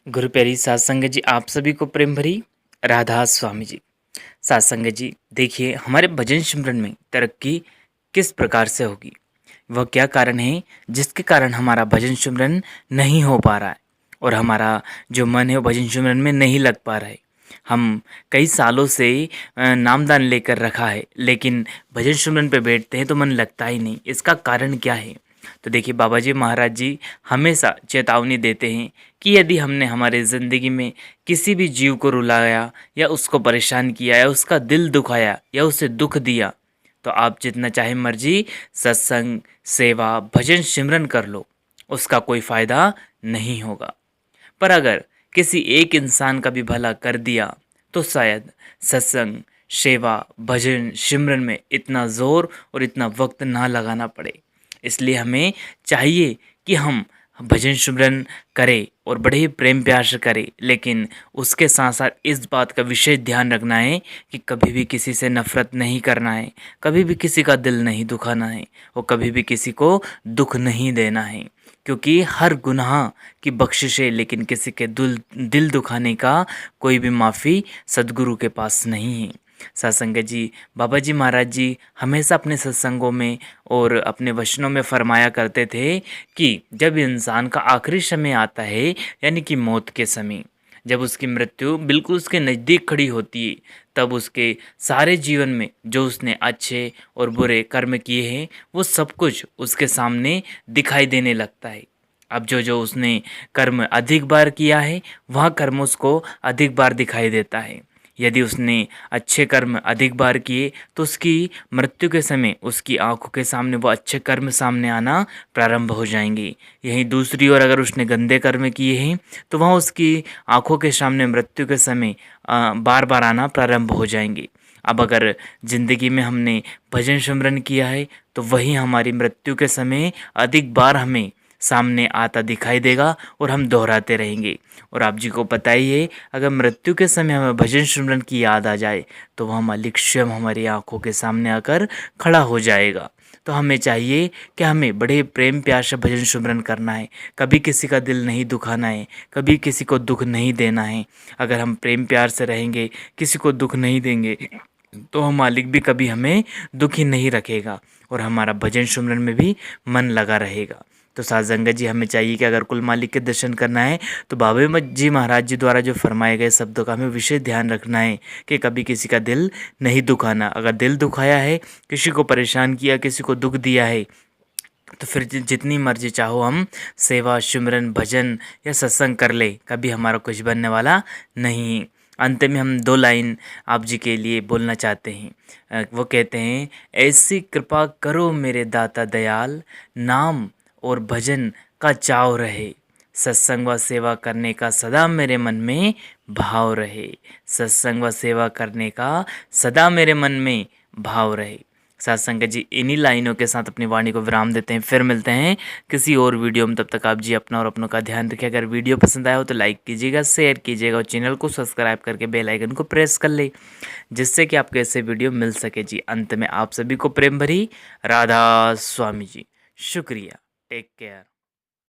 गुरु प्यारी सात संगत जी, आप सभी को प्रेम भरी राधा स्वामी जी। सात संगत जी, देखिए हमारे भजन सिमरन में तरक्की किस प्रकार से होगी, वह क्या कारण है जिसके कारण हमारा भजन सिमरन नहीं हो पा रहा है और हमारा जो मन है वो भजन सिमरन में नहीं लग पा रहा है। हम कई सालों से नामदान लेकर रखा है, लेकिन भजन सिमरन पे बैठते हैं तो मन लगता ही नहीं। इसका कारण क्या है? तो देखिए, बाबा जी महाराज जी हमेशा चेतावनी देते हैं कि यदि हमने हमारे ज़िंदगी में किसी भी जीव को रुलाया या उसको परेशान किया या उसका दिल दुखाया या उसे दुख दिया, तो आप जितना चाहे मर्जी सत्संग, सेवा, भजन सिमरन कर लो, उसका कोई फ़ायदा नहीं होगा। पर अगर किसी एक इंसान का भी भला कर दिया तो शायद सत्संग, सेवा, भजन सिमरन में इतना ज़ोर और इतना वक्त ना लगाना पड़े। इसलिए हमें चाहिए कि हम भजन सिमरन करें और बड़े ही प्रेम प्यार से करें, लेकिन उसके साथ साथ इस बात का विशेष ध्यान रखना है कि कभी भी किसी से नफ़रत नहीं करना है, कभी भी किसी का दिल नहीं दुखाना है और कभी भी किसी को दुख नहीं देना है, क्योंकि हर गुनाह की बख्शिश है, लेकिन किसी के दिल दुखाने का कोई भी माफ़ी सदगुरु के पास नहीं है। सत्संगत जी, बाबा जी महाराज जी हमेशा अपने सत्संगों में और अपने वचनों में फरमाया करते थे कि जब इंसान का आखिरी समय आता है, यानी कि मौत के समय, जब उसकी मृत्यु बिल्कुल उसके नज़दीक खड़ी होती है, तब उसके सारे जीवन में जो उसने अच्छे और बुरे कर्म किए हैं वो सब कुछ उसके सामने दिखाई देने लगता है। अब जो जो उसने कर्म अधिक बार किया है वह कर्म उसको अधिक बार दिखाई देता है। यदि उसने अच्छे कर्म अधिक बार किए तो उसकी मृत्यु के समय उसकी आंखों के सामने वो अच्छे कर्म सामने आना प्रारंभ हो जाएंगे। यहीं दूसरी ओर अगर उसने गंदे कर्म किए हैं तो वह उसकी आंखों के सामने मृत्यु के समय बार बार आना प्रारंभ हो जाएंगे। अब अगर ज़िंदगी में हमने भजन सिमरन किया है तो वही हमारी मृत्यु के समय अधिक बार हमें सामने आता दिखाई देगा और हम दोहराते रहेंगे। और आप जी को पता ही है, अगर मृत्यु के समय हमें भजन सिमरन की याद आ जाए तो वह मालिक स्वयं हमारी आंखों के सामने आकर खड़ा हो जाएगा। तो हमें चाहिए कि हमें बड़े प्रेम प्यार से भजन सिमरन करना है, कभी किसी का दिल नहीं दुखाना है, कभी किसी को दुख नहीं देना है। अगर हम प्रेम प्यार से रहेंगे, किसी को दुख नहीं देंगे, तो हम मालिक भी कभी हमें दुखी नहीं रखेगा और हमारा भजन सिमरन में भी मन लगा रहेगा। तो सात संगत जी, हमें चाहिए कि अगर कुल मालिक के दर्शन करना है तो बाबा जी महाराज जी द्वारा जो फरमाए गए शब्दों का हमें विशेष ध्यान रखना है कि कभी किसी का दिल नहीं दुखाना। अगर दिल दुखाया है, किसी को परेशान किया, किसी को दुख दिया है, तो फिर जितनी मर्जी चाहो हम सेवा, सिमरन, भजन या सत्संग कर ले, कभी हमारा कुछ बनने वाला नहीं। अंत में हम दो लाइन आप जी के लिए बोलना चाहते हैं। वो कहते हैं, ऐसी कृपा करो मेरे दाता दयाल, नाम और भजन का चाव रहे, सत्संग व सेवा करने का सदा मेरे मन में भाव रहे। सत्संग व सेवा करने का सदा मेरे मन में भाव रहे। साथ संगत जी, इन्हीं लाइनों के साथ अपनी वाणी को विराम देते हैं, फिर मिलते हैं किसी और वीडियो में। तब तक आप जी अपना और अपनों का ध्यान रखें। अगर वीडियो पसंद आया हो तो लाइक कीजिएगा, शेयर कीजिएगा और चैनल को सब्सक्राइब करके बेल आइकन को प्रेस कर ले, जिससे कि आपको ऐसे वीडियो मिल सके जी। अंत में आप सभी को प्रेम भरी राधा स्वामी जी। शुक्रिया। Take care.